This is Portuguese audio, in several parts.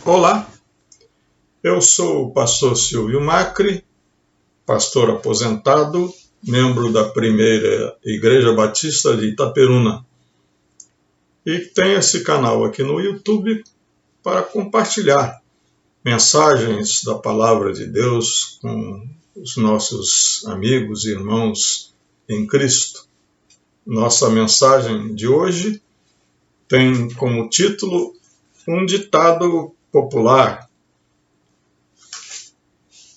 Olá, eu sou o pastor Silvio Macri, pastor aposentado, membro da Primeira Igreja Batista de Itaperuna. E tenho esse canal aqui no YouTube para compartilhar mensagens da Palavra de Deus com os nossos amigos e irmãos em Cristo. Nossa mensagem de hoje tem como título um ditado popular: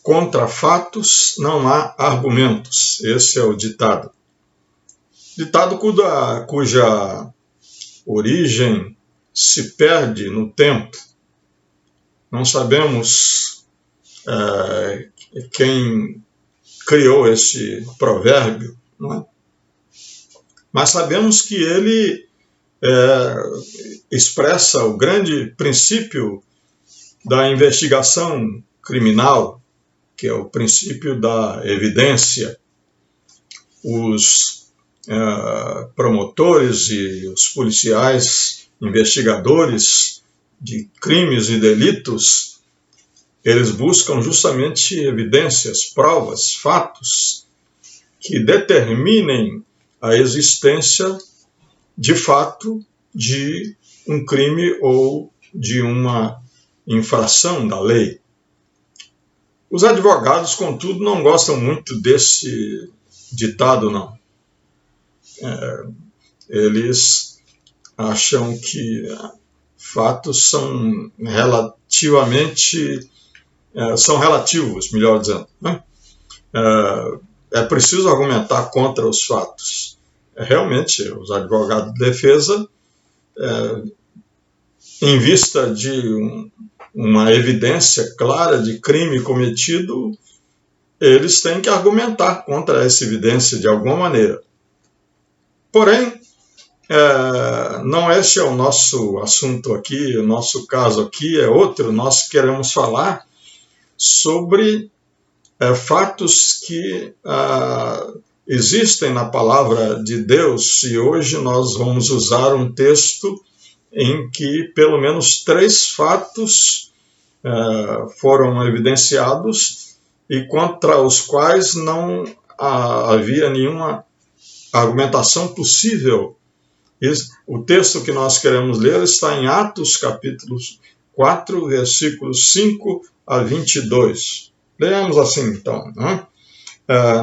contra fatos não há argumentos. Esse é o ditado. Ditado cuja origem se perde no tempo. Não sabemos quem criou esse provérbio, não é? Mas sabemos que ele expressa o grande princípio da investigação criminal, que é o princípio da evidência. Os promotores e os policiais investigadores de crimes e delitos, eles buscam justamente evidências, provas, fatos que determinem a existência de fato de um crime ou de uma infração da lei. Os advogados, contudo, não gostam muito desse ditado, não. Eles acham que fatos são relativos, melhor dizendo, né? É preciso argumentar contra os fatos. Realmente, os advogados de defesa, em vista de uma evidência clara de crime cometido, eles têm que argumentar contra essa evidência de alguma maneira. Porém, não esse é o nosso assunto aqui, o nosso caso aqui é outro. Nós queremos falar sobre fatos que existem na palavra de Deus, e hoje nós vamos usar um texto em que pelo menos 3 fatos foram evidenciados e contra os quais não havia nenhuma argumentação possível. O texto que nós queremos ler está em Atos, capítulo 4, versículos 5 a 22. Leamos assim, então, né?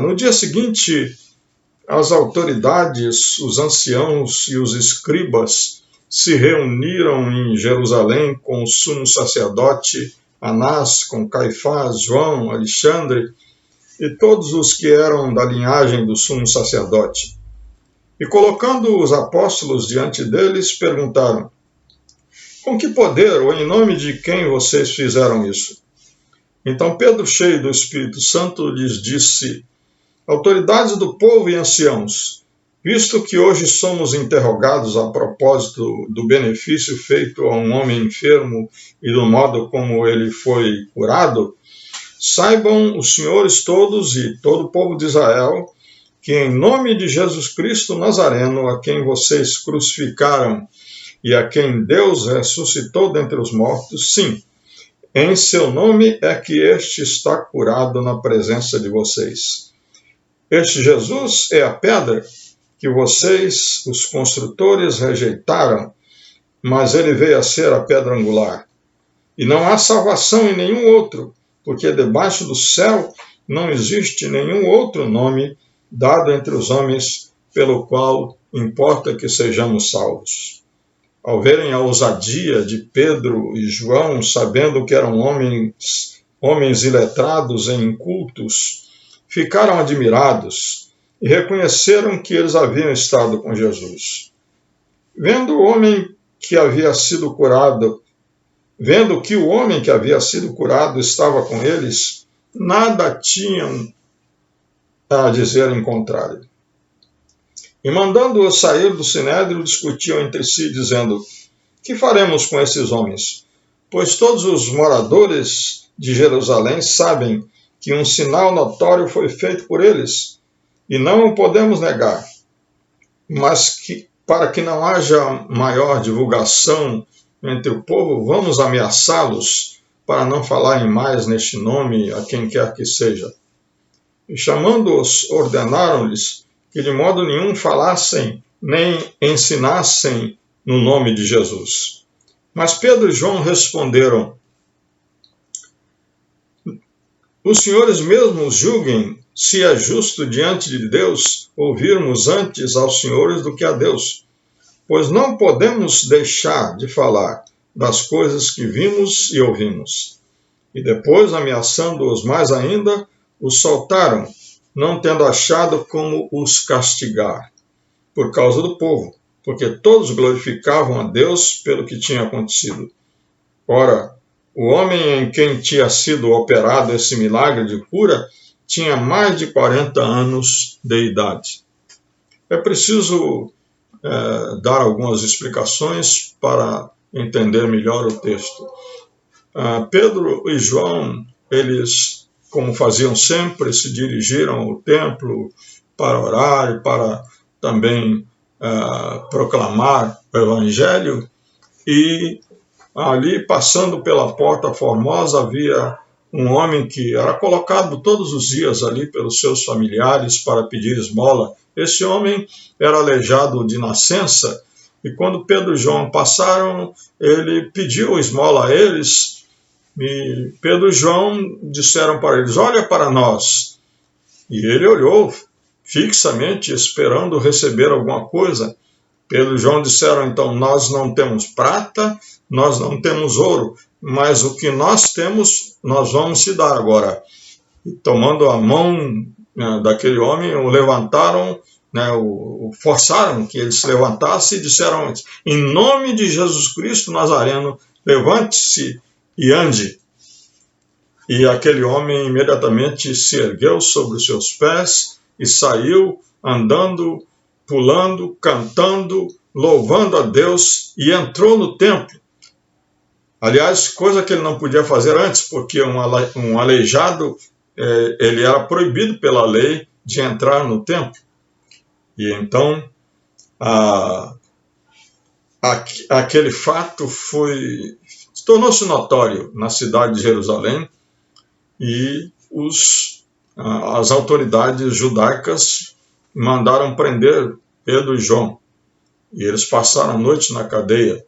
No dia seguinte, as autoridades, os anciãos e os escribas se reuniram em Jerusalém com o sumo sacerdote Anás, com Caifás, João, Alexandre e todos os que eram da linhagem do sumo sacerdote. E colocando os apóstolos diante deles, perguntaram: com que poder ou em nome de quem vocês fizeram isso? Então Pedro, cheio do Espírito Santo, lhes disse: autoridades do povo e anciãos, visto que hoje somos interrogados a propósito do benefício feito a um homem enfermo e do modo como ele foi curado, saibam os senhores todos e todo o povo de Israel que em nome de Jesus Cristo Nazareno, a quem vocês crucificaram e a quem Deus ressuscitou dentre os mortos, sim, em seu nome é que este está curado na presença de vocês. Este Jesus é a pedra que vocês, os construtores, rejeitaram, mas ele veio a ser a pedra angular. E não há salvação em nenhum outro, porque debaixo do céu não existe nenhum outro nome dado entre os homens pelo qual importa que sejamos salvos. Ao verem a ousadia de Pedro e João, sabendo que eram homens iletrados e incultos, ficaram admirados e reconheceram que eles haviam estado com Jesus. Vendo que o homem que havia sido curado estava com eles, nada tinham a dizer em contrário. E mandando-os sair do sinédrio, discutiam entre si, dizendo: que faremos com esses homens? Pois todos os moradores de Jerusalém sabem que um sinal notório foi feito por eles, e não o podemos negar. Mas para que não haja maior divulgação entre o povo, vamos ameaçá-los para não falarem mais neste nome a quem quer que seja. E chamando-os, ordenaram-lhes que de modo nenhum falassem nem ensinassem no nome de Jesus. Mas Pedro e João responderam: os senhores mesmos julguem se é justo diante de Deus ouvirmos antes aos senhores do que a Deus, pois não podemos deixar de falar das coisas que vimos e ouvimos. E depois, ameaçando-os mais ainda, os soltaram, não tendo achado como os castigar, por causa do povo, porque todos glorificavam a Deus pelo que tinha acontecido. Ora, o homem em quem tinha sido operado esse milagre de cura tinha mais de 40 anos de idade. É preciso dar algumas explicações para entender melhor o texto. Pedro e João, eles, como faziam sempre, se dirigiram ao templo para orar e para também proclamar o Evangelho, e ali, passando pela Porta Formosa, havia um homem que era colocado todos os dias ali pelos seus familiares para pedir esmola. Esse homem era aleijado de nascença, e quando Pedro e João passaram, ele pediu esmola a eles, e Pedro e João disseram para eles: olha para nós. E ele olhou fixamente, esperando receber alguma coisa. Pedro e João disseram então: nós não temos prata, nós não temos ouro, mas o que nós temos, nós vamos te dar agora. E tomando a mão daquele homem, o levantaram, o forçaram que ele se levantasse e disseram: em nome de Jesus Cristo Nazareno, levante-se e ande. E aquele homem imediatamente se ergueu sobre os seus pés e saiu andando, pulando, cantando, louvando a Deus, e entrou no templo. Aliás, coisa que ele não podia fazer antes, porque um aleijado, ele era proibido pela lei de entrar no templo. E então, aquele fato tornou-se notório na cidade de Jerusalém, e as autoridades judaicas mandaram prender Pedro e João. E eles passaram a noite na cadeia.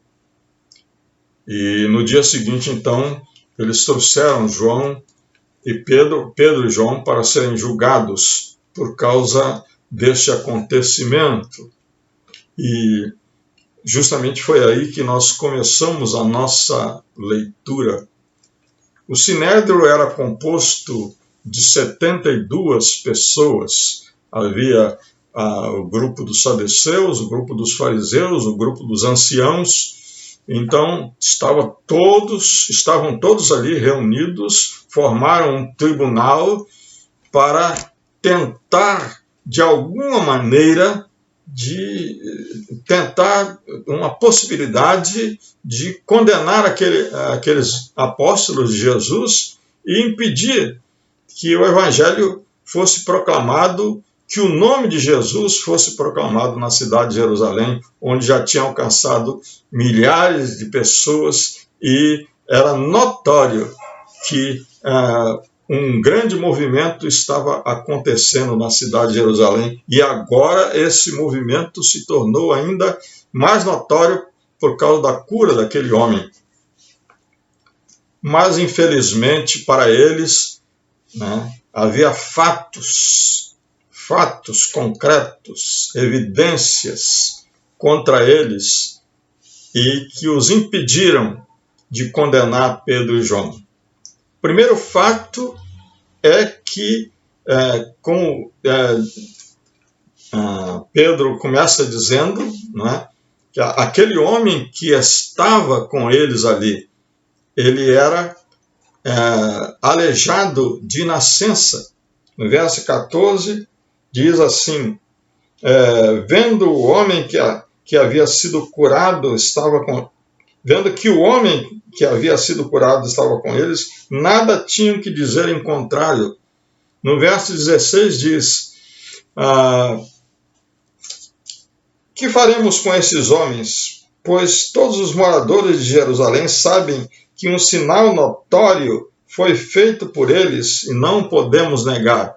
E no dia seguinte, então, eles trouxeram João e Pedro e João para serem julgados por causa deste acontecimento. E justamente foi aí que nós começamos a nossa leitura. O Sinédrio era composto de 72 pessoas. Havia o grupo dos saduceus, o grupo dos fariseus, o grupo dos anciãos. Então, estavam todos ali reunidos, formaram um tribunal para tentar, de alguma maneira, tentar uma possibilidade de condenar aqueles apóstolos de Jesus e impedir que o Evangelho fosse proclamado, que o nome de Jesus fosse proclamado na cidade de Jerusalém, onde já tinha alcançado milhares de pessoas, e era notório que um grande movimento estava acontecendo na cidade de Jerusalém, e agora esse movimento se tornou ainda mais notório por causa da cura daquele homem. Mas, infelizmente, para eles, havia fatos concretos, evidências contra eles, e que os impediram de condenar Pedro e João. O primeiro fato é que, como Pedro começa dizendo, que aquele homem que estava com eles ali, ele era aleijado de nascença. No verso 14, diz assim: vendo o homem que havia sido curado vendo que o homem que havia sido curado estava com eles, nada tinham que dizer em contrário. No verso 16 diz: que faremos com esses homens? pois todos os moradores de Jerusalém sabem que um sinal notório foi feito por eles e não podemos negar.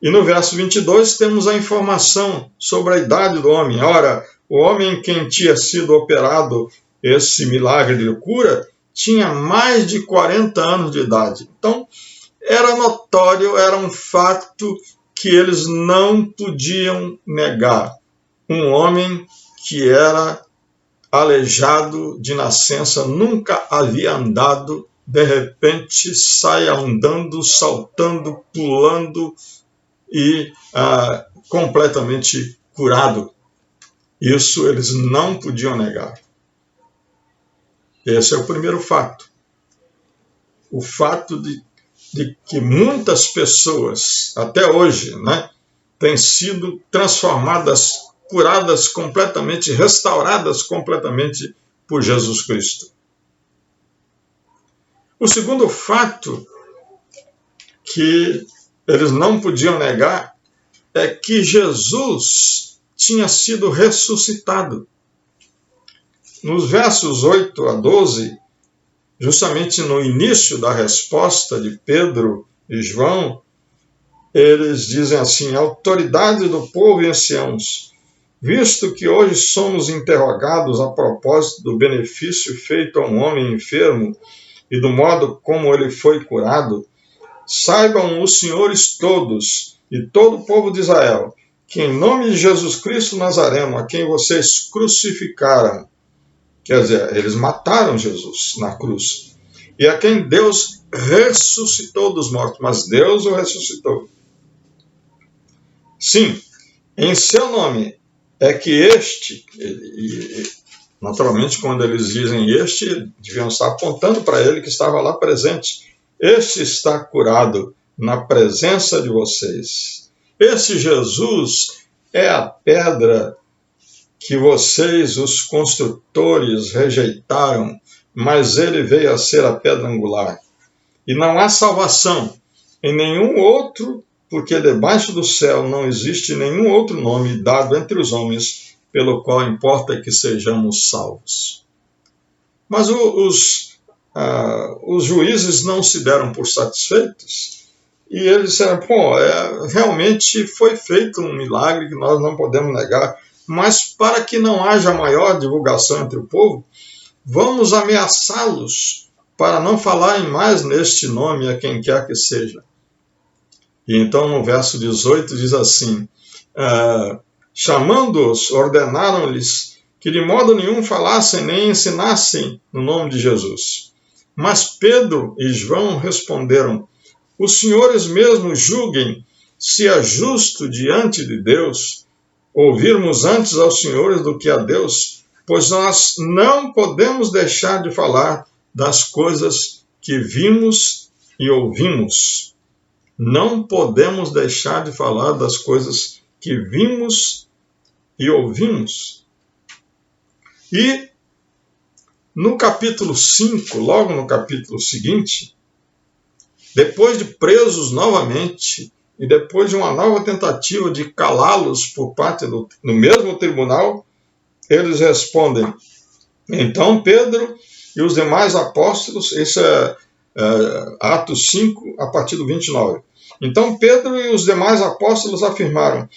E no verso 22 temos a informação sobre a idade do homem. Ora, o homem em quem tinha sido operado esse milagre de cura tinha mais de 40 anos de idade. Então, era notório, era um fato que eles não podiam negar. Um homem que era aleijado de nascença, nunca havia andado, de repente sai andando, saltando, pulando e completamente curado. Isso eles não podiam negar. Esse é o primeiro fato. O fato de que muitas pessoas, até hoje, têm sido transformadas, curadas completamente, restauradas completamente por Jesus Cristo. O segundo fato que eles não podiam negar é que Jesus tinha sido ressuscitado. Nos versos 8 a 12, justamente no início da resposta de Pedro e João, eles dizem assim: autoridade do povo e anciãos, visto que hoje somos interrogados a propósito do benefício feito a um homem enfermo e do modo como ele foi curado, saibam os senhores todos e todo o povo de Israel que em nome de Jesus Cristo Nazareno, a quem vocês crucificaram, quer dizer, eles mataram Jesus na cruz, e a quem Deus ressuscitou dos mortos, mas Deus o ressuscitou. Sim, em seu nome é que este, e naturalmente quando eles dizem este, deviam estar apontando para ele que estava lá presente. Este está curado na presença de vocês. Esse Jesus é a pedra que vocês, os construtores, rejeitaram, mas ele veio a ser a pedra angular. E não há salvação em nenhum outro, porque debaixo do céu não existe nenhum outro nome dado entre os homens, pelo qual importa que sejamos salvos. Mas os juízes não se deram por satisfeitos, e eles disseram: realmente foi feito um milagre que nós não podemos negar, mas para que não haja maior divulgação entre o povo, vamos ameaçá-los para não falarem mais neste nome a quem quer que seja. E então no verso 18 diz assim: chamando-os, ordenaram-lhes que de modo nenhum falassem nem ensinassem no nome de Jesus. Mas Pedro e João responderam: os senhores mesmos julguem se é justo diante de Deus ouvirmos antes aos senhores do que a Deus, pois nós não podemos deixar de falar das coisas que vimos e ouvimos. Não podemos deixar de falar das coisas que vimos e ouvimos. E no capítulo 5, logo no capítulo seguinte, depois de presos novamente, e depois de uma nova tentativa de calá-los por parte do mesmo tribunal, eles respondem. Então Pedro e os demais apóstolos, isso é Atos 5, a partir do 29. Então Pedro e os demais apóstolos afirmaram: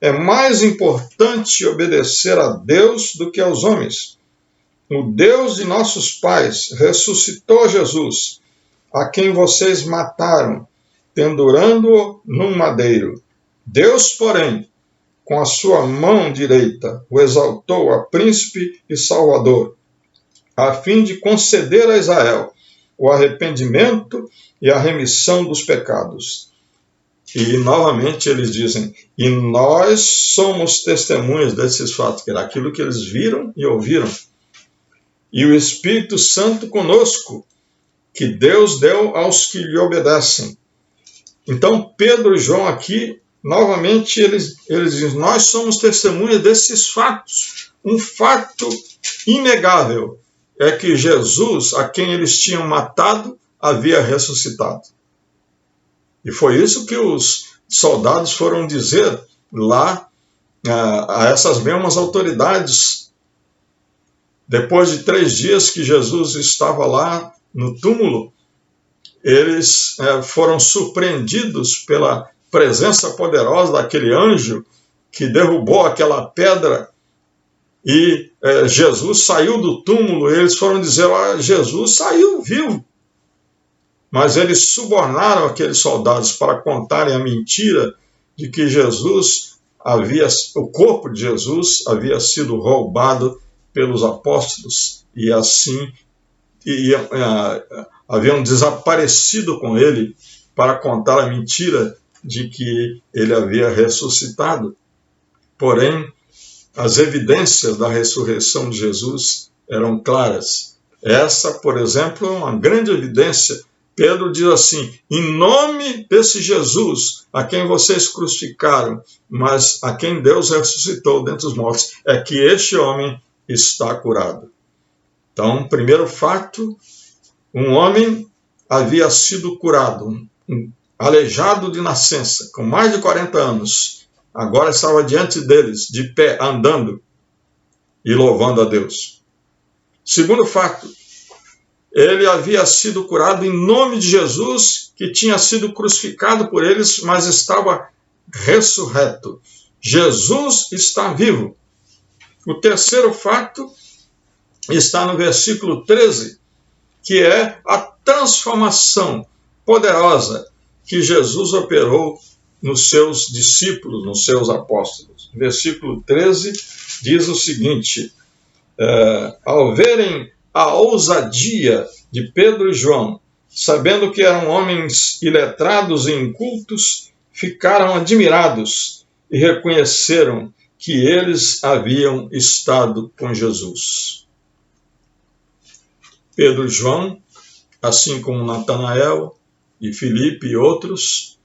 é mais importante obedecer a Deus do que aos homens. O Deus de nossos pais ressuscitou Jesus, a quem vocês mataram, pendurando-o num madeiro. Deus, porém, com a sua mão direita, o exaltou a príncipe e salvador, a fim de conceder a Israel o arrependimento e a remissão dos pecados. E, novamente, eles dizem: e nós somos testemunhas desses fatos, que era aquilo que eles viram e ouviram. E o Espírito Santo conosco, que Deus deu aos que lhe obedecem. Então, Pedro e João aqui, novamente, eles dizem: nós somos testemunhas desses fatos. Um fato inegável é que Jesus, a quem eles tinham matado, havia ressuscitado. E foi isso que os soldados foram dizer lá a essas mesmas autoridades Depois de 3 dias que Jesus estava lá no túmulo, eles foram surpreendidos pela presença poderosa daquele anjo que derrubou aquela pedra e Jesus saiu do túmulo. Eles foram dizer: Jesus saiu vivo. Mas eles subornaram aqueles soldados para contarem a mentira de que o corpo de Jesus havia sido roubado pelos apóstolos e assim haviam desaparecido com ele para contar a mentira de que ele havia ressuscitado. Porém, as evidências da ressurreição de Jesus eram claras. Essa, por exemplo, é uma grande evidência. Pedro diz assim: em nome desse Jesus, a quem vocês crucificaram, mas a quem Deus ressuscitou dentre os mortos, é que este homem está curado. Então, primeiro fato, um homem havia sido curado, aleijado de nascença, com mais de 40 anos. Agora estava diante deles, de pé, andando e louvando a Deus. Segundo fato, ele havia sido curado em nome de Jesus, que tinha sido crucificado por eles, mas estava ressurreto. Jesus está vivo. O terceiro fato está no versículo 13, que é a transformação poderosa que Jesus operou nos seus discípulos, nos seus apóstolos. Versículo 13 diz o seguinte: ao verem a ousadia de Pedro e João, sabendo que eram homens iletrados e incultos, ficaram admirados e reconheceram que eles haviam estado com Jesus. Pedro e João, assim como Natanael e Filipe e outros,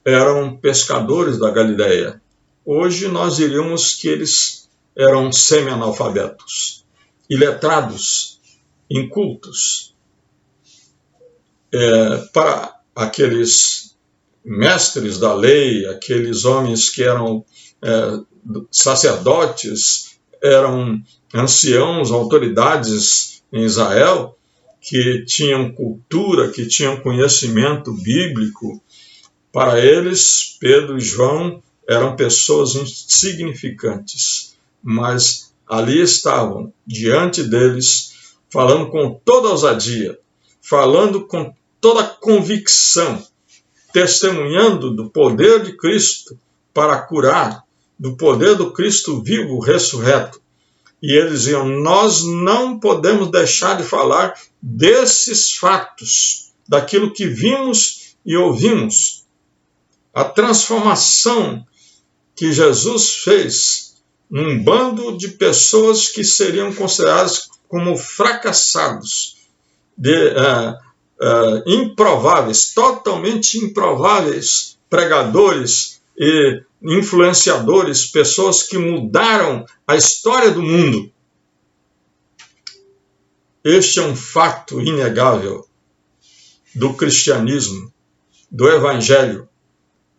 eram pescadores da Galileia. Hoje nós diríamos que eles eram semi-analfabetos, iletrados, incultos. Para aqueles mestres da lei, aqueles homens que eram sacerdotes, eram anciãos, autoridades em Israel, que tinham cultura, que tinham conhecimento bíblico, para eles, Pedro e João eram pessoas insignificantes, mas ali estavam, diante deles, falando com toda ousadia, falando com toda convicção, testemunhando do poder de Cristo para curar, do poder do Cristo vivo, ressurreto. E eles diziam: nós não podemos deixar de falar desses fatos, daquilo que vimos e ouvimos. A transformação que Jesus fez num bando de pessoas que seriam consideradas como fracassados, improváveis, totalmente improváveis, pregadores e influenciadores, pessoas que mudaram a história do mundo. Este é um fato inegável do cristianismo, do evangelho,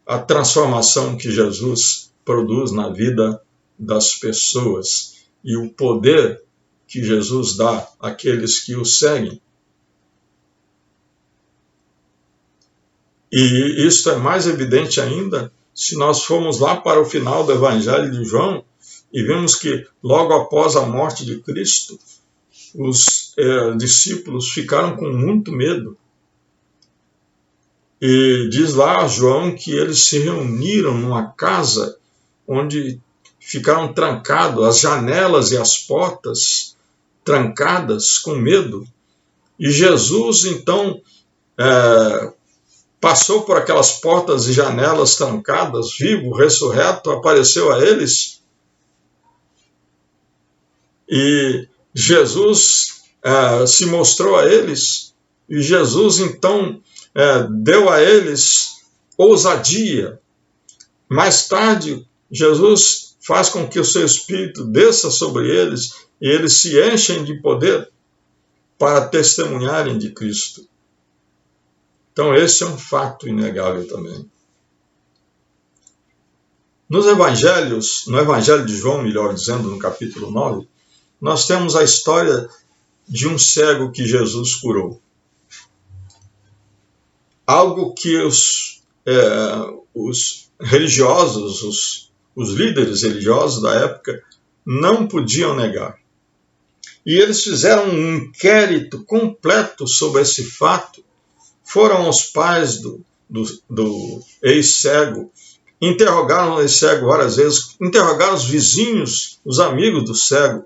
a transformação que Jesus produz na vida das pessoas e o poder que Jesus dá àqueles que o seguem. E isso é mais evidente ainda se nós formos lá para o final do Evangelho de João e vemos que logo após a morte de Cristo, os discípulos ficaram com muito medo. E diz lá João que eles se reuniram numa casa onde ficaram trancados, as janelas e as portas trancadas com medo. E Jesus, então, passou por aquelas portas e janelas trancadas, vivo, ressurreto, apareceu a eles. E Jesus se mostrou a eles. E Jesus, então, deu a eles ousadia. Mais tarde, Jesus faz com que o seu Espírito desça sobre eles e eles se enchem de poder para testemunharem de Cristo. Então esse é um fato inegável também. Nos evangelhos, no Evangelho de João, melhor dizendo, no capítulo 9, nós temos a história de um cego que Jesus curou. Algo que os religiosos, os líderes religiosos da época, não podiam negar. E eles fizeram um inquérito completo sobre esse fato, foram aos pais do ex-cego, interrogaram o ex-cego várias vezes, interrogaram os vizinhos, os amigos do cego.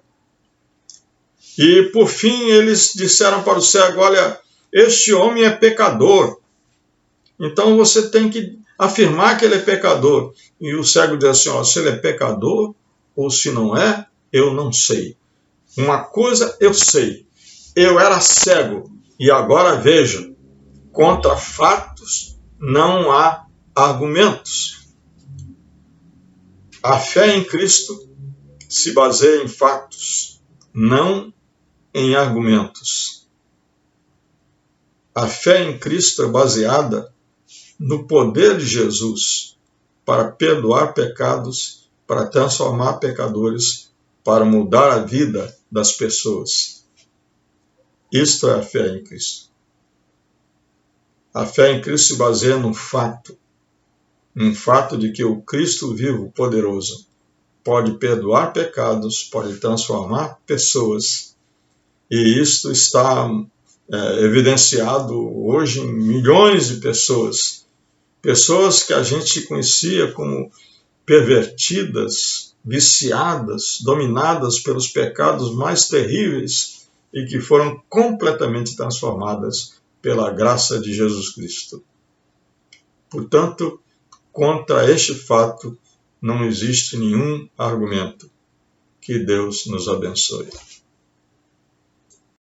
E, por fim, eles disseram para o cego: olha, este homem é pecador, então você tem que afirmar que ele é pecador. E o cego diz assim: ó, se ele é pecador ou se não é, eu não sei. Uma coisa eu sei, eu era cego e agora vejo. Contra fatos não há argumentos. A fé em Cristo se baseia em fatos, não em argumentos. A fé em Cristo é baseada no poder de Jesus para perdoar pecados, para transformar pecadores, para mudar a vida das pessoas. Isto é a fé em Cristo. A fé em Cristo se baseia num fato de que o Cristo vivo, poderoso, pode perdoar pecados, pode transformar pessoas. E isto está evidenciado hoje em milhões de pessoas. Pessoas que a gente conhecia como pervertidas, viciadas, dominadas pelos pecados mais terríveis e que foram completamente transformadas pela graça de Jesus Cristo. Portanto, contra este fato não existe nenhum argumento. Que Deus nos abençoe.